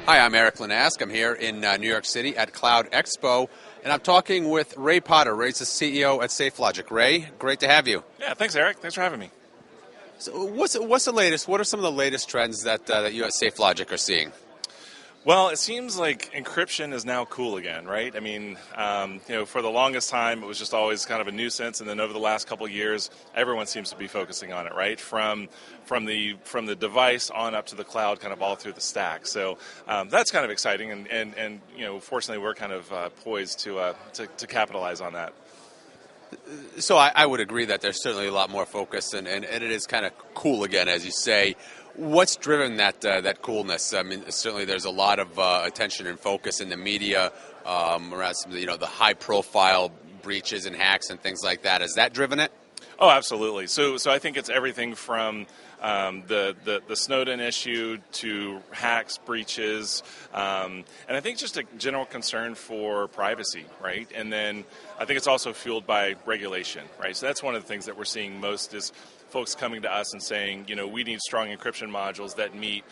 Hi, I'm Eric Linask. I'm here in New York City at Cloud Expo, and I'm talking with Ray Potter. Ray's the CEO at SafeLogic. Ray, great to have you. Yeah, thanks, Eric. Thanks for having me. So what's the latest? What are some of the latest trends that you at SafeLogic are seeing? Well, it seems like encryption is now cool again, right? I mean, for the longest time, it was just always kind of a nuisance, and then over the last couple of years, everyone seems to be focusing on it, right? From the device on up to the cloud, kind of all through the stack. So that's kind of exciting, and fortunately, we're kind of poised to capitalize on that. So I would agree that there's certainly a lot more focus, and it is kind of cool again, as you say. What's driven that coolness? I mean, certainly there's a lot of attention and focus in the media around some of the high-profile breaches and hacks and things like that. Has that driven it? Oh, absolutely. So I think it's everything from the Snowden issue to hacks, breaches, and I think just a general concern for privacy, right? And then I think it's also fueled by regulation, right? So that's one of the things that we're seeing most is folks coming to us and saying, we need strong encryption modules that meet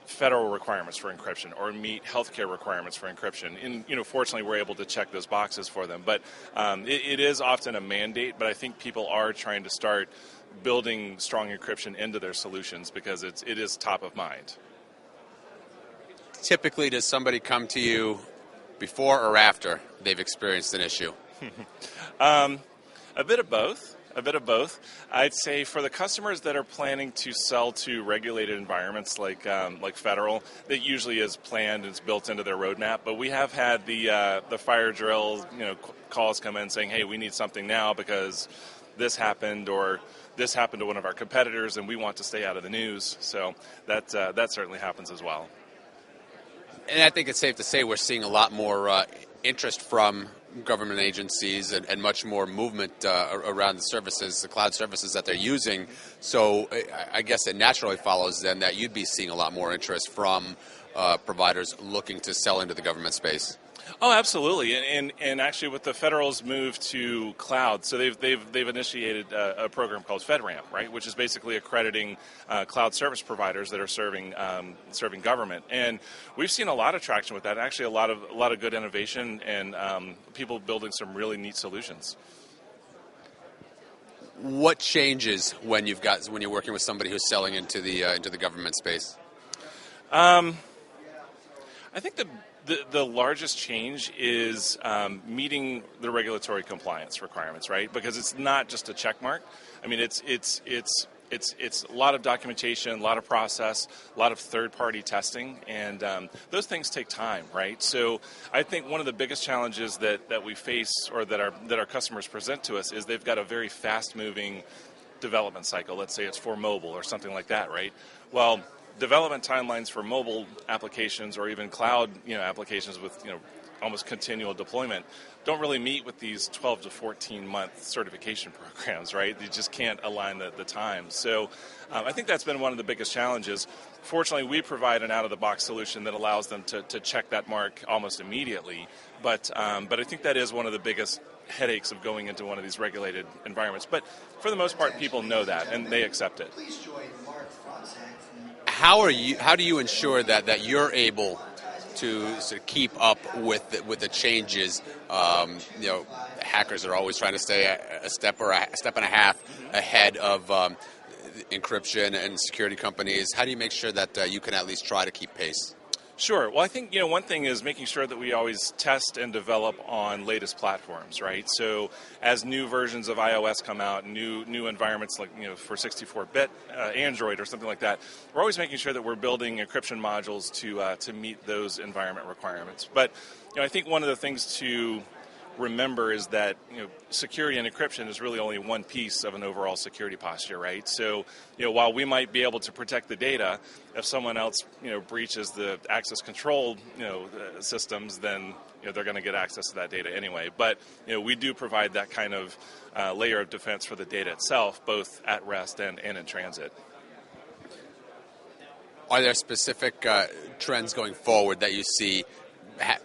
federal requirements for encryption or meet healthcare requirements for encryption. And, fortunately, we're able to check those boxes for them. But it is often a mandate, but I think people are trying to start building strong encryption into their solutions because it is top of mind. Typically, does somebody come to you before or after they've experienced an issue? A bit of both. I'd say for the customers that are planning to sell to regulated environments like federal, that usually is planned and it's built into their roadmap. But we have had the fire drill, calls come in saying, "Hey, we need something now because this happened or this happened to one of our competitors, and we want to stay out of the news." So that certainly happens as well. And I think it's safe to say we're seeing a lot more interest from government agencies and much more movement around the cloud services that they're using. So I guess it naturally follows then that you'd be seeing a lot more interest from providers looking to sell into the government space. Oh, absolutely, and actually, with the federal's move to cloud, so they've initiated a program called FedRAMP, right, which is basically accrediting cloud service providers that are serving government, and we've seen a lot of traction with that. Actually, a lot of good innovation and people building some really neat solutions. What changes when you're working with somebody who's selling into the government space? I think the largest change is meeting the regulatory compliance requirements, right? Because it's not just a check mark. I mean, it's a lot of documentation, a lot of process, a lot of third-party testing, and those things take time, right? So I think one of the biggest challenges that we face or that our customers present to us is they've got a very fast-moving development cycle. Let's say it's for mobile or something like that, right? Well, development timelines for mobile applications or even cloud applications with almost continual deployment don't really meet with these 12 to 14 month certification programs, right? You just can't align the time. So I think that's been one of the biggest challenges. Fortunately, we provide an out-of-the-box solution that allows them to check that mark almost immediately. But I think that is one of the biggest headaches of going into one of these regulated environments. But for the most part, people know that and they accept it. How do you ensure that you're able to sort of keep up with the changes? Hackers are always trying to stay a step and a half ahead of encryption and security companies. How do you make sure that you can at least try to keep pace? Sure. Well, I think one thing is making sure that we always test and develop on latest platforms, right? So as new versions of iOS come out, new environments like for 64-bit Android or something like that, we're always making sure that we're building encryption modules to meet those environment requirements. But I think one of the things to remember is that security and encryption is really only one piece of an overall security posture, right? So while we might be able to protect the data, if someone else breaches the access control systems, then they're going to get access to that data anyway. But we do provide that kind of layer of defense for the data itself, both at rest and in transit. Are there specific trends going forward that you see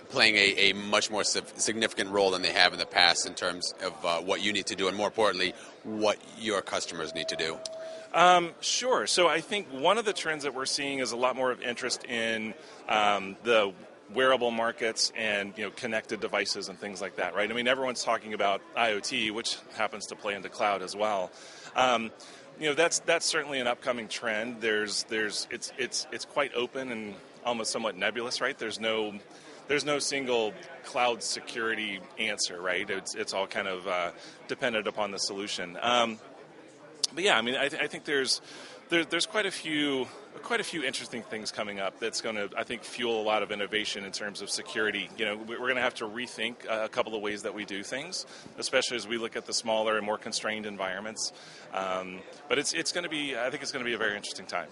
playing a much more significant role than they have in the past in terms of what you need to do and, more importantly, what your customers need to do? Sure. So I think one of the trends that we're seeing is a lot more of interest in the wearable markets and connected devices and things like that, right? I mean, everyone's talking about IoT, which happens to play into cloud as well. That's certainly an upcoming trend. It's quite open and almost somewhat nebulous, right? There's no single cloud security answer, right? It's all kind of dependent upon the solution. But yeah, I mean, I think there's quite a few interesting things coming up that's going to, I think, fuel a lot of innovation in terms of security. We're going to have to rethink a couple of ways that we do things, especially as we look at the smaller and more constrained environments. But it's going to be, I think it's going to be a very interesting time.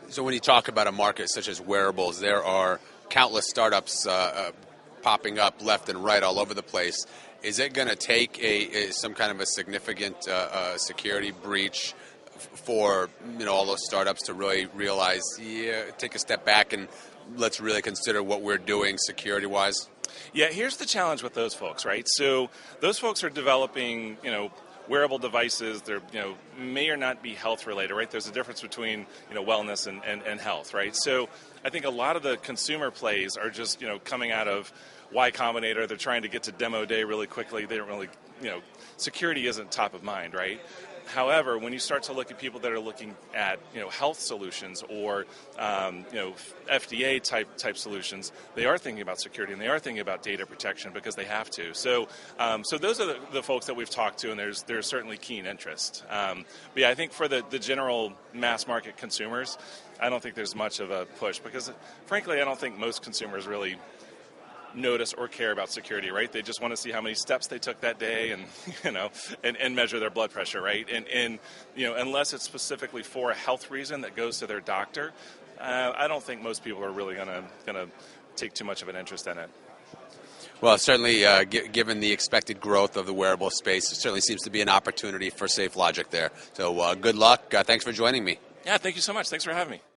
So when you talk about a market such as wearables, there are countless startups popping up left and right all over the place. Is it going to take some kind of a significant security breach for all those startups to really realize, take a step back and let's really consider what we're doing security-wise? Yeah, here's the challenge with those folks, right? So those folks are developing, wearable devices. They're, may or not be health related, right? There's a difference between, wellness and health, right? So I think a lot of the consumer plays are just, coming out of Y Combinator. They're trying to get to demo day really quickly. They don't really, security isn't top of mind, right? However, when you start to look at people that are looking at health solutions or FDA type solutions, they are thinking about security and they are thinking about data protection because they have to. So those are the folks that we've talked to, and there's certainly keen interest. But yeah, I think for the general mass market consumers, I don't think there's much of a push because, frankly, I don't think most consumers really notice or care about security, right? They just want to see how many steps they took that day and and measure their blood pressure, right? And unless it's specifically for a health reason that goes to their doctor, I don't think most people are really gonna take too much of an interest in it. Well, certainly, given the expected growth of the wearable space, it certainly seems to be an opportunity for SafeLogic there. So good luck. Thanks for joining me. Yeah, thank you so much. Thanks for having me.